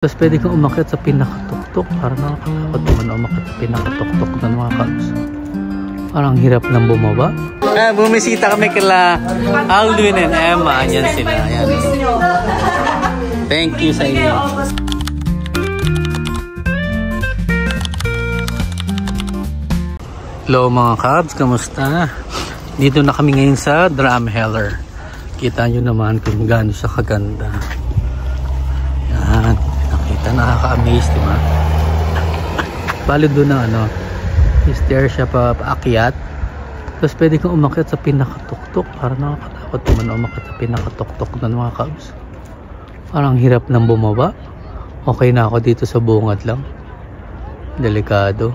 Tapos pwede kang umakyat sa pinakatuktok. Parang nakakatakot naman umakyat sa pinakatuktok ng mga kabs. Parang hirap nang bumaba. Bumisita kami kila Alvin and Emma. Ayan sila. Ayan. Thank you sa inyo. Hello mga kabs, kamusta? Dito na kami ngayon sa Drumheller. Kita nyo naman kung gaano siya kaganda. Yan, nakita, nakaka-amaze, diba? Bali doon na stair siya paakyat. Tapos pwede kang umakyat sa pinakatuktok. Parang nakakatakot naman umakyat sa pinakatuktok ng mga kabs. Parang hirap nang bumaba. Okay na ako dito sa bungad lang. Delikado.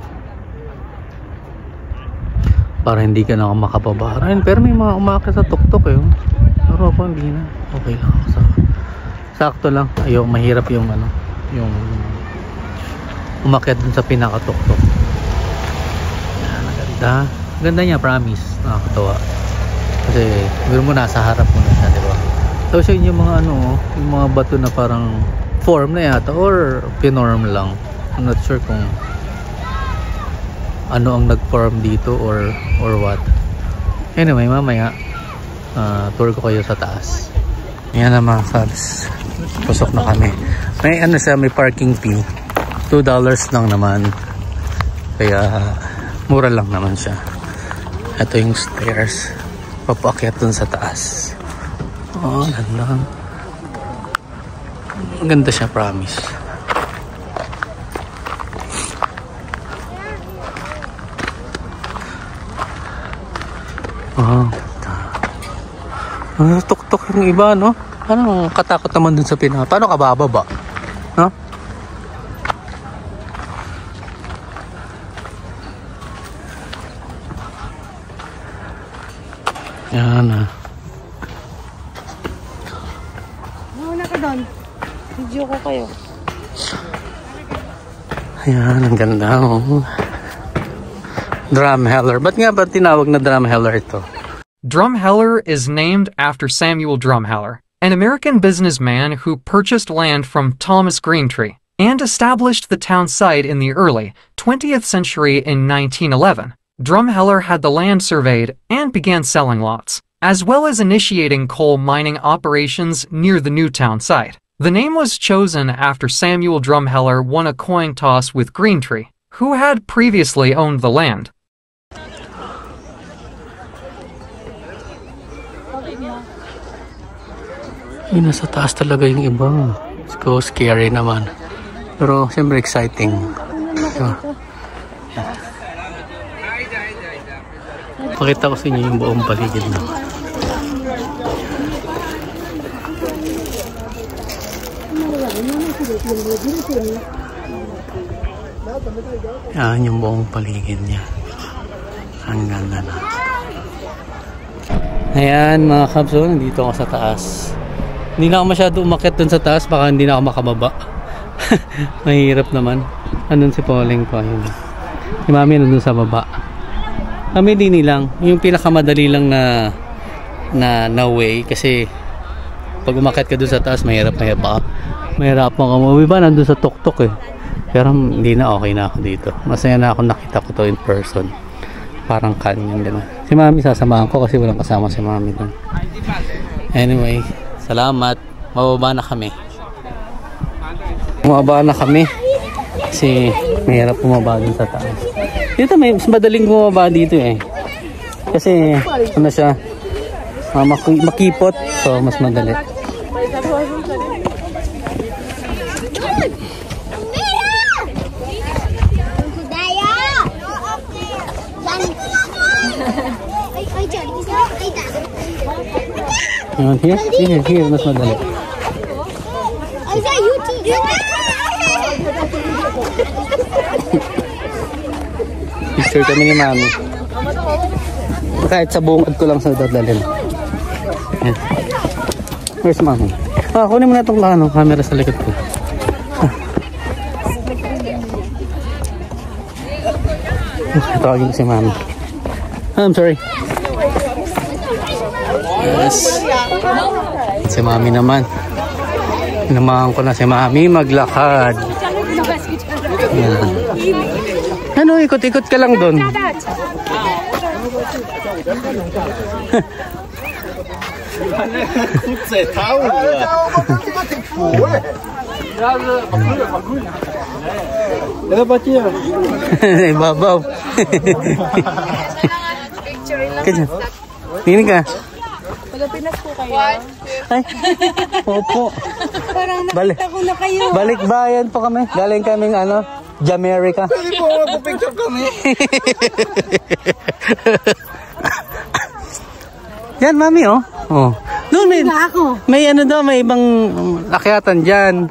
Para hindi ka na makababa. Pero may mga umakyat sa tuktok eh. Pero ako hindi na. Okay lang ako. Sakto lang. Ayaw, mahirap yung yung umakyat dun sa pinakatuktok. Yan, maganda. Ganda niya, promise. Nakakatawa. Kasi, biro mo nasa harap mo na siya, diba? Tapos yung mga yung mga bato na parang form na yata or pinorm lang. I'm not sure kung ano ang nag-form dito or what. Anyway, mamaya tour ko kayo sa taas. Ayan na mga kabs. Pasok na kami. May may parking fee. $2 lang naman. Kaya mura lang naman siya. Ito yung stairs. Papaakyat dun sa taas. Oh, ganda. Ganda siya, promise. Tuk-tuk yung iba, no? Parang katakot naman dun sa paano ka bababa? No? Yan na. Muna ka doon. Video ko kayo. Ayan, ang ganda, oh. Drumheller. Ba't nga ba tinawag na Drumheller ito? Drumheller is named after Samuel Drumheller, an American businessman who purchased land from Thomas Greentree and established the town site in the early 20th century in 1911. Drumheller had the land surveyed and began selling lots, as well as initiating coal mining operations near the new town site. The name was chosen after Samuel Drumheller won a coin toss with Greentree, who had previously owned the land. Nasa taas talaga yung iba. So scary naman. Pero siyempre exciting. Pakita ko sa inyo yung buong paligid na. Yan yung buong paligid niya. Ang ganda na. Ayan mga kabs, nandito ako sa taas. Hindi na ako masyado umakyat dun sa taas, baka hindi na ako makababa. Mahirap naman. Andun si Pauling ko, ayun. Si Mami nandun sa baba. Kami din lang, yung pinakamadali lang na way, kasi pag umakyat ka dun sa taas, mahirap ka. Mahirap ka umuwi ba, nandun sa tuktok eh. Pero hindi na, okay na ako dito. Masaya na ako, nakita ko to in person. Parang canyon din. Si Mami sasamahan ko kasi walang kasama si Mami dun. Anyway, salamat. Mababa na kami. Mababa na kami. Kasi mahirap bumaba dun sa taas. Dito mas madaling bumaba dito eh. Kasi siya makipot. So mas madali. Here, mas madali. Picture kami ni Mami. Kahit sa bungad ko lang sa dadalhin. Where's Mami? Kunin mo na itong camera sa likod ko. Tawagin ko si Mami. I'm sorry. Yes. Si Mami naman. Sinamahan ko na si Mami maglakad. Yan. Ano, ikot-ikot ka lang doon. Babaw. Tingin ka. Pilipinas po kayo. Ay, opo. Parang nakita ko na kayo. Balik bayan po kami. Galing kaming ano, Jamaica. Pwede po magpapicture kami. Yan, Mami, oh. Oh. Doon may ano daw, may ibang akyatan dyan.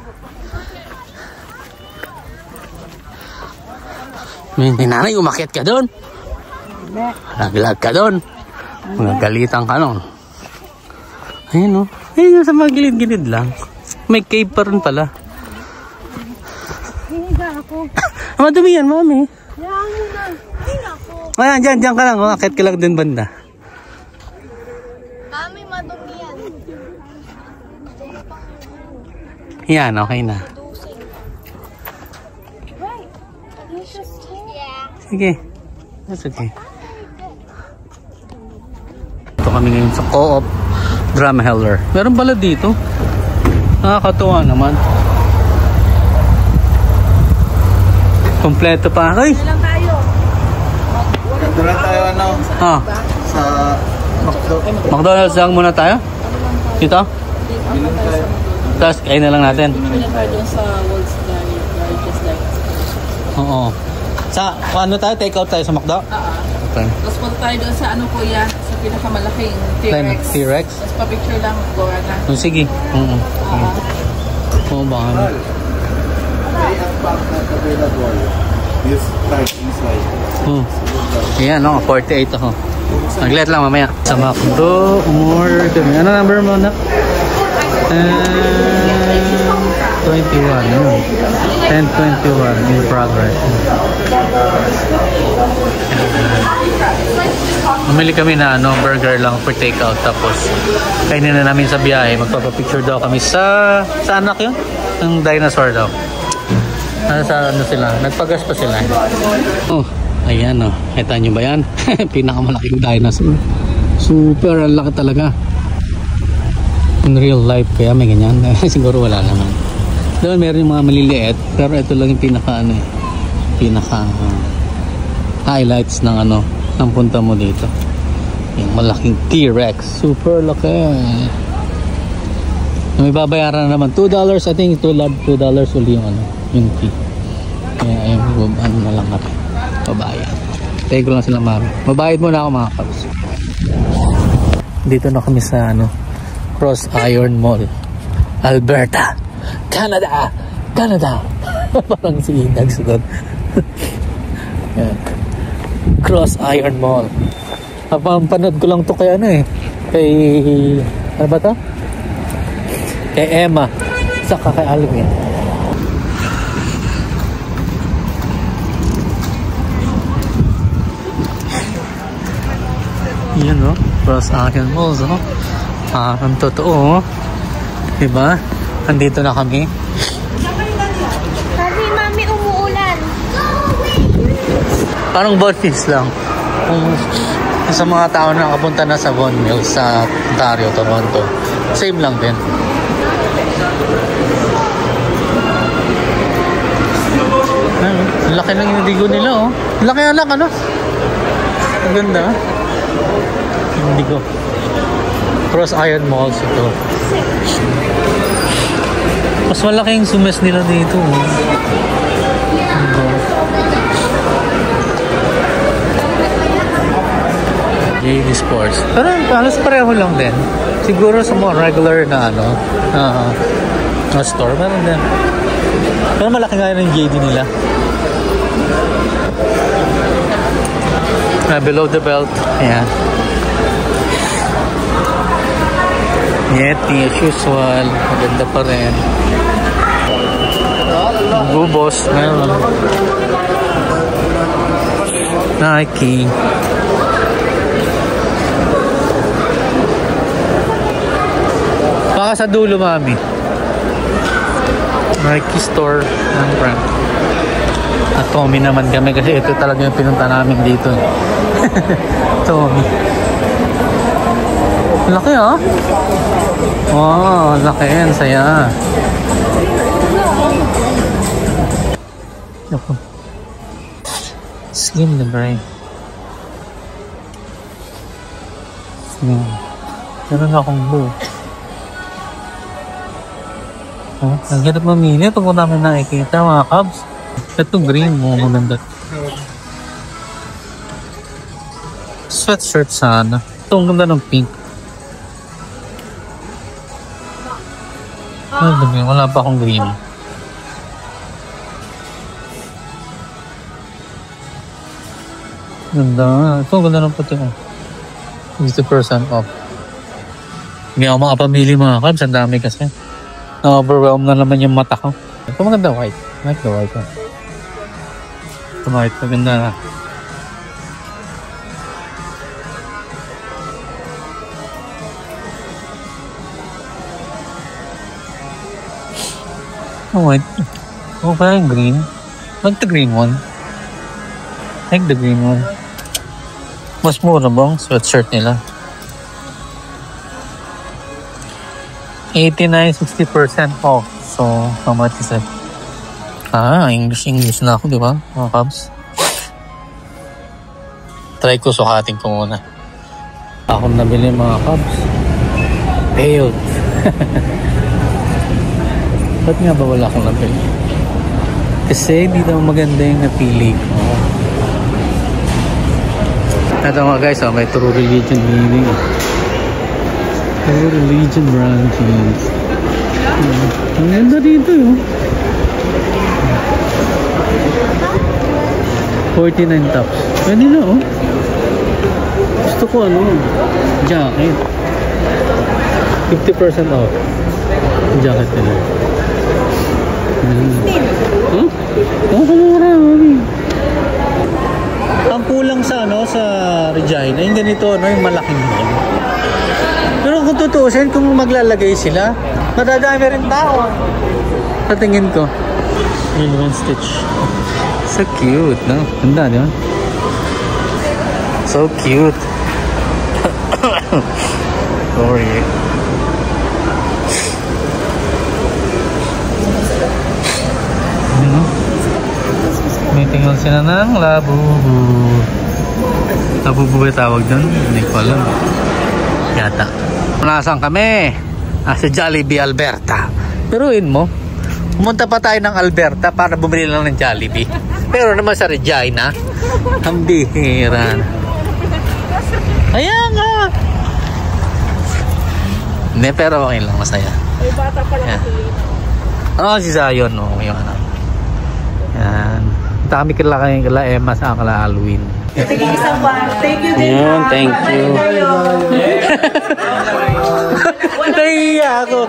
May nanay, umakyat ka doon. Naglag ka doon. Mga galitan ka nun. Ayun, oh. Ayun, sa mga gilid-gilid lang. May cave pa rin pala. Hiniga ako. Madumi yan, Mami. Yan na. Hiniga ako. Ayan, dyan ka lang. Oh. Akyat ka lang din banda. Mami, madumi yan. Yan, okay na. Right. Sige. That's okay. Ito kami ngayon sa Co-op Drumheller. Meron pala dito. Nakakatuwa naman. Kompleto pa. Ay! Ilan tayo? Doon tayo ano? Ah, Sa McDonald's lang muna tayo? Dito? Tapos kain na lang natin. Doon sa World's Largest Diner. Oo. Sa ano tayo? Take out tayo sa McDo? Okay. Tapos punta tayo doon sa ano kuya, sa pinakamalaking T-Rex. T-Rex? Tapos pa-picture lang, gawa na. Oh, sige. Oo. Oo, baka. this type inside. Ayan, no, 48 ako. Nag-let lang mamaya. Sa McDo, umorder kami. Ano number mo na? 10:21. 10:21 in progress. Mamili kami na ano, burger lang for takeout. Tapos kainin na namin sa biyahe. Magpapapicture daw kami sa anak yun? Ang dinosaur daw. Sa ano sila? Nagpagas pa sila. Oh, ayan oh. Kita nyo ba yan? Pinakamalaking dinosaur. Super laki talaga. In real life kaya may ganyan. Siguro wala naman. Doon meron yung mga maliliit. Pero ito lang yung pinaka ano eh. Pinaka highlights ng ano ng punta mo dito. Yung malaking T-Rex. Super laki. May babayaran naman $2. I think $2 uli yung ano, yung fee. Kaya ayun, ano na lang kami. Babayad. Tayo ko lang sila mami. Mabayad muna ako mga kaps. Dito na kami sa ano, Cross Iron Mall, Alberta, Canada. Canada. Parang si Inags doon. Cross Iron Mall. Panood ko lang to kay ano eh. Kay ano ba to? Kay Emma. Saka kay Alvin. Yan o. Cross Iron Mall. So. Ang totoo. Diba? Andito na kami. Sabi, mami, umuulan. Parang Bonfils lang. Kung sa mga tao na nakapunta na sa Von Mills sa Ontario, Toronto, same lang din. Laki ng indigo nila oh. Laki alak ano? Ang ganda. Indigo. Cross Iron Malls ito. Mas malaki yung sumes nila dito oh. JD Sports. Pero halos pareho lang din. Siguro sa mga regular na ano na store. Meron din. Pero malaki nga yung JD nila. Below the belt. Ayan. Yeti as usual. Maganda pa rin. Bubos. Meron. Nike. Baka sa dulo, mami. Nike store. At Tommy naman kami kasi ito talaga yung pinunta namin dito. Tommy. Laki ah. Wow, laki yan. Saya. Slim na brain. Slim. Meron akong blue. Oh, ang hirap mamili pag wala namin nakikita mga Cubs. Ito green mo, maganda. Sweatshirt sana. Ito ang ganda ng pink. Wala pa akong green. Ganda. Ito ang ganda ng puti. 50% off. Hindi ako makapamili mga Cubs. Ang dami kasi. Na-overwhelm na naman yung mata ko. Ito maganda white. I like the white one. Ito white. Maganda na. Oh, white. Oh, parang green. Like the green one. Like the green one. Mas mura bang sweatshirt nila? 89, 60% off. So, how much is it? English na ako, di ba? Mga Cubs. Try ko, sukatin ko muna. Ako nabili mga Cubs. Failed. Ba't nga ba wala akong nabili? Kasi di daw maganda yung napili ko. Ito mga guys, may True Religion meaning. True Religion brand jeans. Ang ganda dito yun. 49 tops. Pwede na oh. Gusto ko jacket. 50% off. Jacket nila. Huh? Oh, kumura mami. Ang kulang sa sa Regina, yung ganito yung malaking mall. Pero kung tutuusin, kung maglalagay sila, madadami rin tao. Sa tingin ko. In one stitch. So cute, no? Ganda, di ba? So cute. Sorry. May tingnan sila ng labubu. Labubu ba tawag doon? Hindi ko alam. Yata. Nasaan kami? Sa Jollibee Alberta. Peruin mo, pumunta pa tayo ng Alberta para bumili lang ng Jollibee. Pero naman sa Regina, ang bihira. Ayan nga. Hindi, pero okay lang, masaya. May bata pala Si Zion, yung anak. Yan. Kami kala Emma sa kala Halloween. Thank you din. Yun, thank you. Nahiya ako.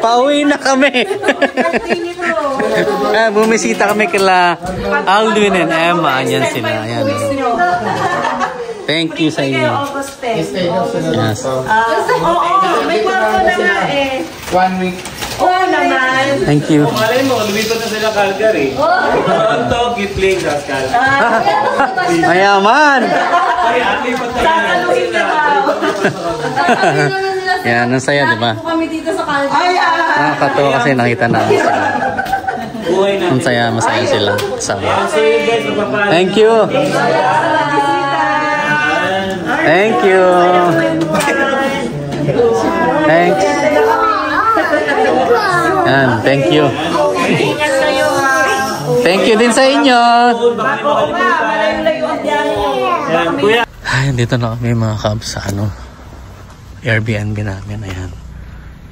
Pauwi na kami. Bumisita kami kala Alwin and Emma. Ayan sila. Ayan. Thank you sa inyo. Yes. May kwarto na nga 1 week. naman. Thank you. Malay mo, lumipat na sila Calgary. Toronto, Kipling, sa Calgary. Mayaman! Sasaluhin na Yan, ang saya, di ba? Kami dito sa Calgary. Nakakatawa kasi nakita namin sila. Ang saya, masaya sila. Thank you! Thank you! Thanks! Yan, thank you. Thank you din sa inyo. Ay, dito na kami mga Cubs sa Airbnb namin. Ayan.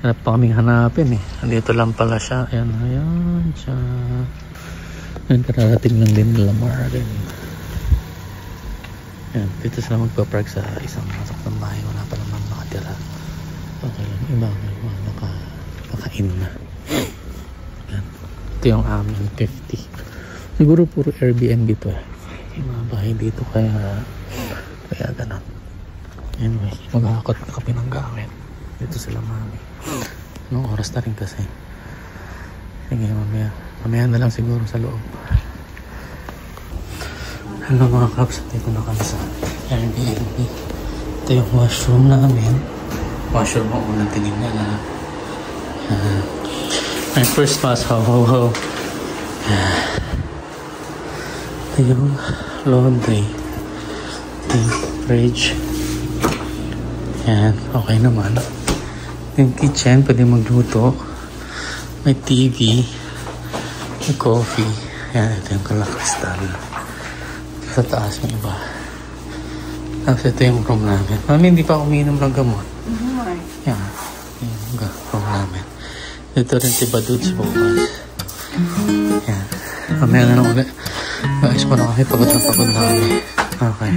Hanap pa kaming hanapin eh. Dito lang pala siya. Ayan, ayan siya. Ayan, kararating lang din nila Marvin. Ayan, dito sila magpapark sa isang masok ng bahay. Wala pa naman nakatira. Okay lang, iba nakain na. Yan. Ito yung amin 50. Siguro puro Airbnb to yung mga bahay dito kaya ganon. Anyway, maghahakot na kami ng gamit dito sila mami. Anong oras na rin kasi. Sige, mamaya. Mamaya na lang siguro sa loob. Hello mga kaps, dito na kami sa Airbnb. Ito yung washroom namin. Washroom mo unang tinignan na. My first pass, ho. Ito yung laundry. Ito yung fridge. Yan, okay naman. Ito yung kitchen, pwede magluto. May TV. May coffee. Yan, ito yung kalakristal. Sa taas yung iba. Tapos ito yung room namin. Mami, hindi pa ako umiinom ng gamot. Yan. Yung room namin. Dito rin si Baduts bukas. Yan. Mamaya na lang ulit. Guys, muna kami. Pagod na kami. Okay.